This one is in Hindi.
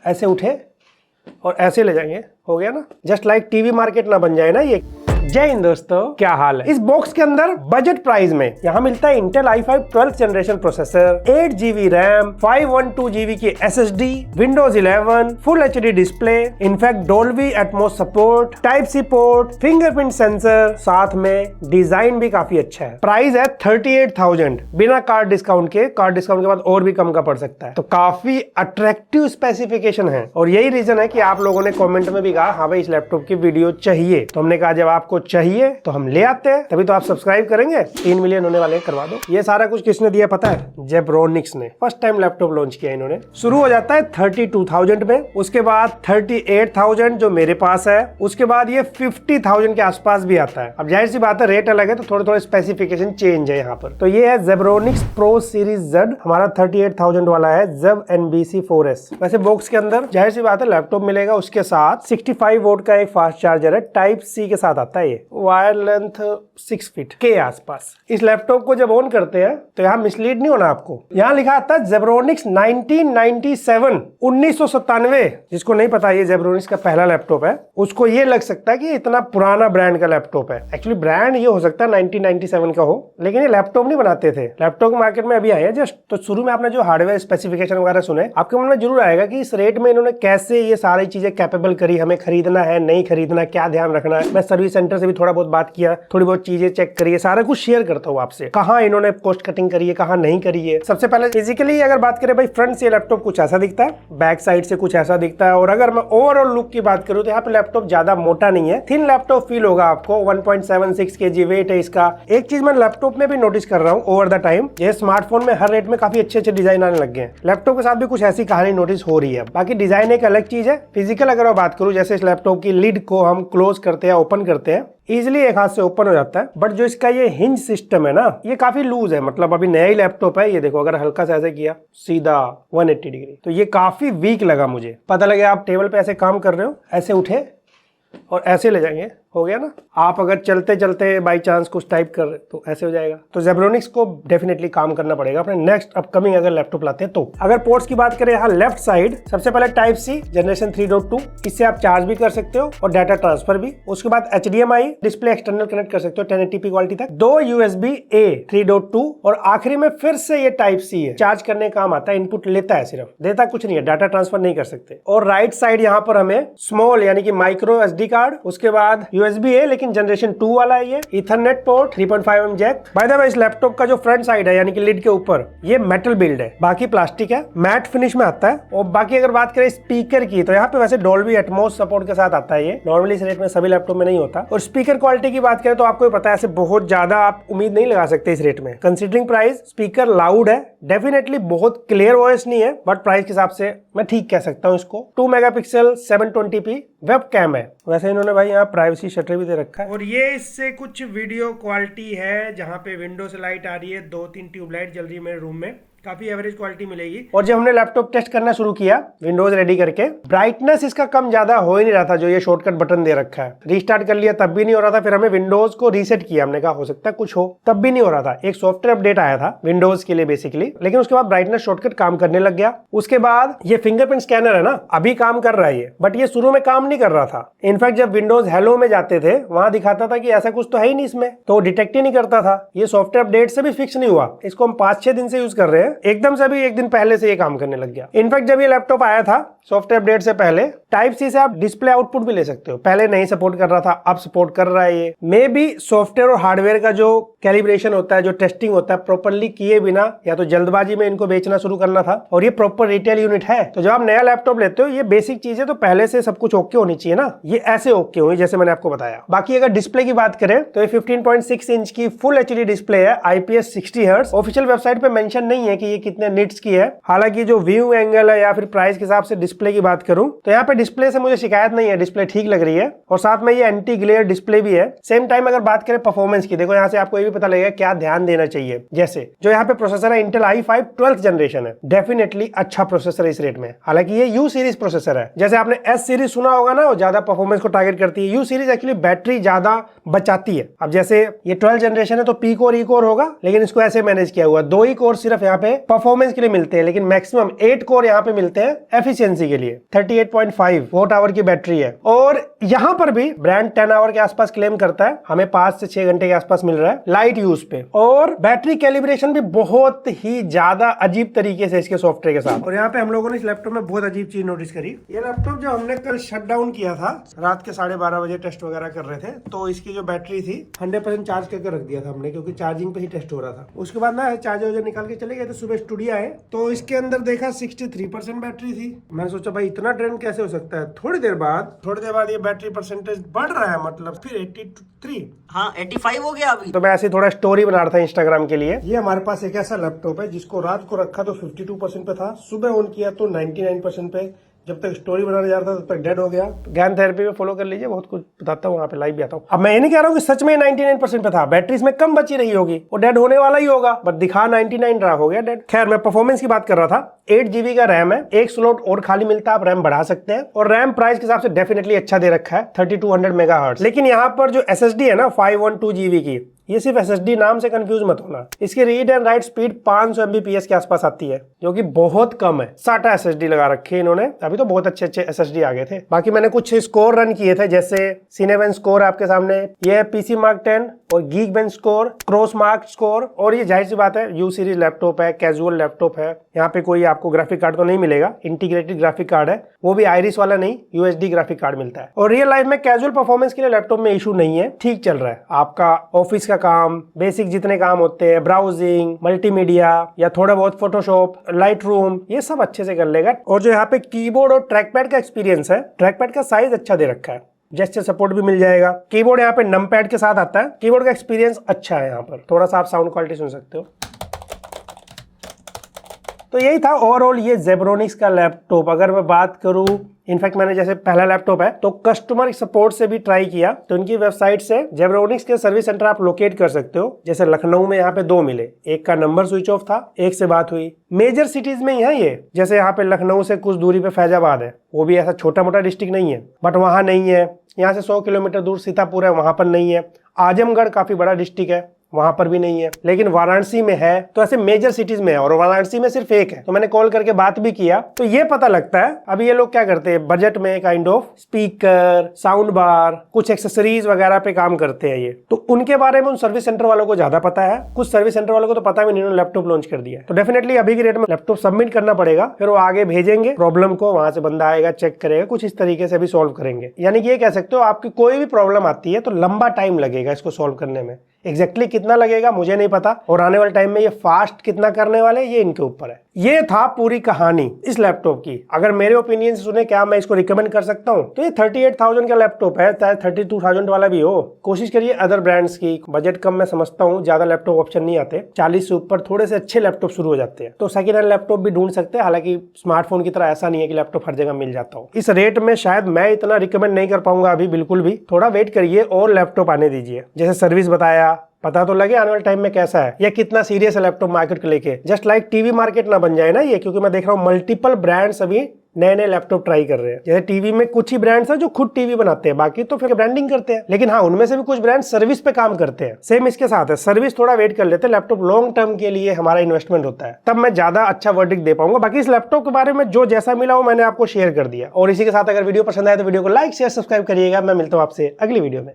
ऐसे उठे और ऐसे ले जाएंगे, हो गया ना। जस्ट लाइक टीवी मार्केट ना बन जाए ना ये। जय हिंद दोस्तों, क्या हाल है। इस बॉक्स के अंदर बजट प्राइस में यहाँ मिलता है Intel i5 12th generation processor, 8GB RAM, 512GB की SSD, Windows 11, full HD display, in fact Dolby Atmos support, type C port, fingerprint sensor, साथ में डिजाइन भी काफी अच्छा है। प्राइस है 38,000 बिना कार्ड डिस्काउंट के। कार्ड डिस्काउंट के बाद और भी कम का पड़ सकता है। तो काफी अट्रैक्टिव स्पेसिफिकेशन है और यही रीजन है कि आप लोगों ने कॉमेंट में भी कहा हाँ भाई इस लैपटॉप की वीडियो चाहिए। तो हमने कहा जब आपको चाहिए तो हम ले आते हैं, तभी तो आप सब्सक्राइब करेंगे। 3 मिलियन होने वाले करवा दो। ये सारा कुछ किसने दिया पता है? जेब्रोनिक्स ने। फर्स्ट टाइम लैपटॉप लॉन्च किया इन्होंने। शुरू हो जाता है 32,000 में, उसके बाद 38,000 जो मेरे पास है, उसके बाद ये 50,000 के आसपास भी आता है। अब जाहिर सी बात है रेट अलग है तो थोड़े थोड़े स्पेसिफिकेशन चेंज है यहाँ पर। तो ये है जेब्रोनिक्स प्रो सीरीज Z, हमारा 38,000 वाला है ZEB NBC4S। वैसे बॉक्स के अंदर जाहिर सी बात है लैपटॉप मिलेगा, उसके साथ 65 वोल्ट का एक फास्ट चार्जर है, टाइप C के साथ आता है। ये वायर लेंथ 6 फीट के आसपास। इस लैपटॉप को जब ऑन करते हैं तो यहाँ मिसलीड नहीं होना आपको। यहाँ लिखा आता है जेब्रोनिक्स 1997 1997। जिसको नहीं पता ये जेब्रोनिक्स का पहला लैपटॉप है, उसको ये लग सकता है कि इतना पुराना ब्रांड का लैपटॉप है। एक्चुअली ब्रांड ये हो सकता है 1997 का हो, लेकिन ये लैपटॉप नहीं बनाते थे। लैपटॉप मार्केट में अभी आए हैं जस्ट। तो शुरू में आपने जो हार्डवेयर स्पेसिफिकेशन वगैरह सुने, आपके मन में जरूर आएगा कि इस रेट में इन्होंने कैसे ये सारी चीजें कैपेबल करी, हमें खरीदना है नहीं खरीदना, क्या ध्यान रखना है। मैं सर्विस सेंटर से भी थोड़ा बहुत बात किया, थोड़ी बहुत चीजें चेक करिए, सारा कुछ शेयर करता हूँ आपसे। कहाँ इन्होंने कॉस्ट कटिंग करी है, कहाँ नहीं करी है। सबसे पहले फिजिकली अगर बात करें भाई, फ्रंट से लैपटॉप कुछ ऐसा दिखता है, बैक साइड से कुछ ऐसा दिखता है। और अगर मैं ओवरऑल लुक की बात करूँ तो यहाँ पे लैपटॉप ज्यादा मोटा नहीं है, थिन लैपटॉप फील होगा आपको। 1.76 kg वेट है इसका। एक चीज मैं लैपटॉप में भी नोटिस कर रहा हूँ ओवर द टाइम, ये स्मार्टफोन में हर रेट में काफी अच्छे अच्छे डिजाइन आने लग गए हैं। लैपटॉप के साथ भी कुछ ऐसी कहानी नोटिस हो रही है। बाकी डिजाइन एक अलग चीज है। फिजिकल अगर मैं बात करूँ, जैसे इस लैपटॉप की लिड को हम क्लोज करते हैं, ओपन करते हैं, इजिली एक हाथ से ओपन हो जाता है। बट जो इसका ये हिंज सिस्टम है ना, ये काफी लूज है। मतलब अभी नया ही लैपटॉप है, ये देखो अगर हल्का सा ऐसे किया सीधा 180 डिग्री, तो ये काफी वीक लगा मुझे। पता लगे आप टेबल पे ऐसे काम कर रहे हो, ऐसे उठे और ऐसे ले जाएंगे, हो गया ना। आप अगर चलते चलते बाई चांस कुछ टाइप कर रहे तो ऐसे हो जाएगा। तो जेब्रोनिक्स को डेफिनेटली काम करना पड़ेगा अपने नेक्स्ट अपकमिंग अगर लैपटॉप लाते हैं तो। अगर पोर्ट्स की बात करें, यहाँ लेफ्ट साइड सबसे पहले टाइप C जनरेशन 3.2, इससे आप चार्ज भी कर सकते हो और डाटा ट्रांसफर भी। उसके बाद HDMI डिस्प्ले एक्सटर्नल कनेक्ट कर सकते हो 1080p क्वालिटी तक। 2 USB-A 3.2 और आखिरी में फिर से ये टाइप C है, चार्ज करने काम आता है, इनपुट लेता है सिर्फ, देता कुछ नहीं है, डाटा ट्रांसफर नहीं कर सकते। और राइट साइड यहाँ पर हमें स्मॉल यानी कि माइक्रो SD कार्ड, उसके बाद USB है लेकिन जनरेशन 2 वाला है ये, ethernet port, 3.5mm jack. By the way इस लैपटॉप का जो फ्रंट साइड है यानी कि लिड के ऊपर, ये मेटल बिल्ड है, बाकी प्लास्टिक है, मैट फिनिश में आता है। और बाकी अगर बात करें स्पीकर की, तो यहाँ पे वैसे डोल्बी एटमॉस सपोर्ट के साथ आता है। ये नॉर्मली इस रेट में सभी लैपटॉप में नहीं होता। और स्पीकर क्वालिटी की बात करें तो आपको पता है ऐसे बहुत ज्यादा आप उम्मीद नहीं लगा सकते इस रेट में। कंसिडरिंग प्राइस, स्पीकर लाउड है, डेफिनेटली बहुत क्लियर वॉइस नहीं है, बट प्राइस के हिसाब से मैं ठीक कह सकता हूँ इसको। 2 मेगापिक्सल 720p वेब कैम है। वैसे इन्होंने भाई यहाँ प्राइवेसी शटर भी दे रखा है। और ये इससे कुछ वीडियो क्वालिटी है, जहाँ पे विंडो से लाइट आ रही है, 2-3 ट्यूबलाइट जल रही है मेरे रूम में, काफी एवरेज क्वालिटी मिलेगी। और जब हमने लैपटॉप टेस्ट करना शुरू किया विंडोज रेडी करके, ब्राइटनेस इसका कम ज्यादा हो ही नहीं रहा था। जो ये शॉर्टकट बटन दे रखा है, रीस्टार्ट कर लिया तब भी नहीं हो रहा था। फिर हमें विंडोज को रीसेट किया, हमने कहा हो सकता है कुछ हो, तब भी नहीं हो रहा था। एक सॉफ्टवेयर अपडेट आया था विंडोज के लिए बेसिकली, लेकिन उसके बाद ब्राइटनेस शॉर्टकट काम करने लग गया। उसके बाद ये फिंगरप्रिंट स्कैनर है ना, अभी काम कर रहा है ये, बट ये शुरू में काम नहीं कर रहा था। इनफैक्ट जब विंडोज हेलो में जाते थे, वहां दिखाता था कि ऐसा कुछ तो है ही नहीं इसमें, तो डिटेक्ट ही नहीं करता था। ये सॉफ्टवेयर अपडेट से भी फिक्स नहीं हुआ। इसको हम 5-6 दिन से यूज कर रहे हैं, एकदम से भी एक दिन पहले से ये काम करने लग गया। इनफैक्ट जब ये लैपटॉप आया था सॉफ्टवेयर अपडेट से पहले, टाइप C से आप डिस्प्ले आउटपुट भी ले सकते हो। पहले नहीं सपोर्ट कर रहा था, अब सपोर्ट कर रहा है ये। मे बी सॉफ्टवेयर और हार्डवेयर का जो कैलिब्रेशन होता है, जो टेस्टिंग होता है, प्रॉपर्ली किए बिना या तो जल्दबाजी में इनको बेचना शुरू करना था। और ये प्रॉपर रिटेल यूनिट है, तो जब आप नया लैपटॉप लेते हो, ये बेसिक चीजें तो पहले से सब कुछ ओके होनी चाहिए ना। ये ऐसे ओके हुई जैसे मैंने आपको बताया। बाकी अगर डिस्प्ले की बात करें तो ये 15.6 इंच की फुल HD डिस्प्ले है, IPS 60 हर्ट्ज। ऑफिशियल वेबसाइट पे मेंशन नहीं है कि ये कितने निट्स की है। हालांकि जो व्यू एंगल है या फिर प्राइस के हिसाब से डिस्प्ले की बात करूं तो यहाँ पे डिस्प्ले से मुझे शिकायत नहीं है, डिस्प्ले ठीक लग रही है। और साथ में ये एंटी ग्लेयर डिस्प्ले भी है। सेम टाइम अगर बात करें परफॉर्मेंस की, देखो यहाँ से आपको ये भी पता लगेगा क्या ध्यान देना चाहिए। जैसे जो यहाँ पे प्रोसेसर है इंटेल i5 12th जनरेशन है, डेफिनेटली अच्छा प्रोसेसर है इस रेट में। हालांकि ये U सीरीज प्रोसेसर है, जैसे आपने S सीरीज सुना होगा ना, वो ज्यादा परफॉर्मेंस को टारगेट करती है। U सीरीज एक्चुअली बैटरी ज्यादा बचाती है। अब जैसे ये 12th जनरेशन है तो P कोर E कोर होगा, लेकिन इसको ऐसे मैनेज किया हुआ 2 ही कोर सिर्फ यहाँ पे पे परफॉर्मेंस के लिए मिलते हैं, लेकिन मैक्सिमम 8 कोर यहाँ पे मिलते हैं एफिशिएंसी के लिए। 38.5 वॉट आवर की बैटरी है और यहाँ पर भी ब्रांड 10 आवर के आसपास क्लेम करता है, हमें 5 से 6 घंटे के आसपास मिल रहा है लाइट यूज पे। और बैटरी कैलिब्रेशन भी बहुत ही ज्यादा अजीब तरीके से इसके सॉफ्टवेयर के साथ। और यहाँ पे हम लोगों ने इस लैपटॉप में बहुत अजीब चीज नोटिस करी। ये लैपटॉप जो हमने कल शट डाउन किया था, रात के 12:30 बजे टेस्ट वगैरह कर रहे थे, तो इसकी जो बैटरी थी 100% चार्ज करके रख दिया था हमने, क्योंकि चार्जिंग पे ही टेस्ट हो रहा था। उसके बाद ना चार्जर निकाल के चले गए थे, सुबह स्टूडियो आए तो इसके अंदर देखा 63% बैटरी थी। मैंने सोचा भाई इतना ट्रेंड कैसे हो सकता है। थोड़ी देर बाद ये बैटरी परसेंटेज बढ़ रहा है, मतलब फिर 83, हाँ 85 हो गया अभी। तो मैं ऐसे थोड़ा स्टोरी बना रहा था इंस्टाग्राम के लिए। ये हमारे पास एक ऐसा लैपटॉप है जिसको रात को रखा तो 52% पे था, सुबह ऑन किया तो 99% पे, जब तक स्टोरी बनाने जा रहा था तब तक डेड हो गया। ज्ञान थेरेपी में फॉलो कर लीजिए, बहुत कुछ बताता हूँ, वहाँ पे लाइव भी आता हूँ। अब मैं ये नहीं कह रहा हूँ कि सच में 99% पे था, बैटरी इसमें कम बची रही होगी, वो डेड होने वाला ही होगा, बट दिखा 99 रहा, हो गया डेड। खैर मैं परफॉर्मेंस की बात कर रहा था। 8 GB का रैम है, एक स्लॉट और खाली मिलता है, आप रैम बढ़ा सकते हैं, और रैम प्राइस के हिसाब से डेफिनेटली अच्छा दे रखा है 3200 मेगाहर्ट्ज। लेकिन यहाँ पर जो SSD है ना 512 GB की, ये सिर्फ SSD नाम से कंफ्यूज मत होना। इसकी read and right speed 500 MBPS के आसपास आती है, जो कि बहुत कम है। SATA SSD लगा रखे हैं इन्होंने, अभी तो बहुत अच्छे अच्छे SSD आ गए थे। बाकी मैंने कुछ स्कोर रन किए थे, जैसे Cinebench स्कोर आपके सामने, ये है PC Mark 10 और Geekbench स्कोर, Crossmark स्कोर। और ये जाहिर सी बात है U सीरीज लैपटॉप है, कैजुअल लैपटॉप है, यहाँ पे कोई आपको ग्राफिक कार्ड तो नहीं मिलेगा, इंटीग्रेटेड ग्राफिक कार्ड है, वो भी आयरिस वाला नहीं, USD ग्राफिक कार्ड मिलता है। और रियल लाइफ में कैजुअल परफॉर्मेंस के लिए लैपटॉप में इशू नहीं है, ठीक चल रहा है। आपका ऑफिस का काम, बेसिक जितने काम होते हैं, ब्राउजिंग, मल्टीमीडिया या थोड़ा बहुत फोटोशॉप, लाइट रूम, ये सब अच्छे से कर लेगा। और जो यहाँ पे कीबोर्ड और ट्रैकपैड का एक्सपीरियंस है, ट्रैकपैड का साइज अच्छा दे रखा है, जेस्चर सपोर्ट भी मिल जाएगा। कीबोर्ड यहाँ पे नमपैड के साथ आता है, कीबोर्ड का एक्सपीरियंस अच्छा है। यहाँ पर थोड़ा सा आप साउंड क्वालिटी सुन सकते हो। तो यही था ओवरऑल ये जेब्रोनिक्स का लैपटॉप। अगर मैं बात करूं, इनफैक्ट मैंने जैसे पहला लैपटॉप है तो कस्टमर सपोर्ट से भी ट्राई किया, तो इनकी वेबसाइट से जेब्रोनिक्स के सर्विस सेंटर आप लोकेट कर सकते हो। जैसे लखनऊ में यहाँ पे 2 मिले, एक का नंबर स्विच ऑफ था, एक से बात हुई। मेजर सिटीज में ही है ये, जैसे यहाँ पे लखनऊ से कुछ दूरी पे फैजाबाद है, वो भी ऐसा छोटा मोटा डिस्ट्रिक्ट नहीं है, बट वहां नहीं है। यहाँ से 100 किलोमीटर दूर सीतापुर है, वहां पर नहीं है। आजमगढ़ काफी बड़ा डिस्ट्रिक्ट है, वहां पर भी नहीं है, लेकिन वाराणसी में है। तो ऐसे मेजर सिटीज में है, और वाराणसी में सिर्फ एक है। तो मैंने कॉल करके बात भी किया, तो ये पता लगता है अभी ये लोग क्या करते हैं, बजट में kind of speaker, sound bar, कुछ एक्सेसरीज वगैरह पे काम करते हैं ये। तो उनके बारे में उन सर्विस सेंटर वालों को ज्यादा पता है, कुछ सर्विस सेंटर वालों को तो पता भी नहीं, उन्होंने लैपटॉप लॉन्च कर दिया। तो डेफिनेटली अभी की रेट में लैपटॉप सबमिट करना पड़ेगा, फिर वो आगे भेजेंगे प्रॉब्लम को, वहां से बंदा आएगा, चेक करेगा, कुछ इस तरीके से भी सॉल्व करेंगे। यानी कि ये कह सकते हो आपकी कोई भी प्रॉब्लम आती है तो लंबा टाइम लगेगा इसको सॉल्व करने में। एग्जैक्टली कितना लगेगा मुझे नहीं पता, और आने वाले टाइम में ये फास्ट कितना करने वाले ये इनके ऊपर है। ये था पूरी कहानी इस लैपटॉप की। अगर मेरे ओपिनियन से सुने क्या मैं इसको रिकमेंड कर सकता हूँ, तो ये 38,000 का लैपटॉप है, चाहे 32,000 वाला भी हो। कोशिश करिए अदर ब्रांड्स की, बजट कम मैं समझता हूँ, ज्यादा लैपटॉप ऑप्शन नहीं आते, 40 से ऊपर थोड़े से अच्छे लैपटॉप शुरू हो जाते हैं। तो सेकंड हैंड लैपटॉप भी ढूंढ सकते हैं, हालांकि स्मार्टफोन की तरह ऐसा नहीं है कि लैपटॉप हर जगह मिल जाता हो। इस रेट में शायद मैं इतना रिकमेंड नहीं कर पाऊंगा अभी, बिल्कुल भी। थोड़ा वेट करिए और लैपटॉप आने दीजिए। जैसे सर्विस बताया, पता तो लगे आने वाले टाइम में कैसा है या कितना सीरियस है लैपटॉप मार्केट को लेके। जस्ट लाइक टीवी मार्केट ना बन जाए ना ये, क्योंकि मैं देख रहा हूँ मल्टीपल ब्रांड्स अभी नए नए लैपटॉप ट्राई कर रहे हैं। जैसे टीवी में कुछ ही ब्रांड्स हैं जो खुद टीवी बनाते हैं, बाकी तो फिर ब्रांडिंग करते हैं। लेकिन हाँ, उनमें से भी कुछ ब्रांड सर्विस पे काम करते हैं। सेम इसके साथ है, सर्विस थोड़ा वेट कर लेते हैं, लैपटॉप लॉन्ग टर्म के लिए हमारा इन्वेस्टमेंट होता है, तब मैं ज्यादा अच्छा वर्डिक्ट दे पाऊंगा। बाकी इस लैपटॉप के बारे में जो जैसा मिला वो मैंने आपको शेयर कर दिया। और इसी के साथ अगर वीडियो पसंद आए तो वीडियो को लाइक शेयर सब्सक्राइब करिएगा। मैं मिलता हूँ आपसे अगली वीडियो में।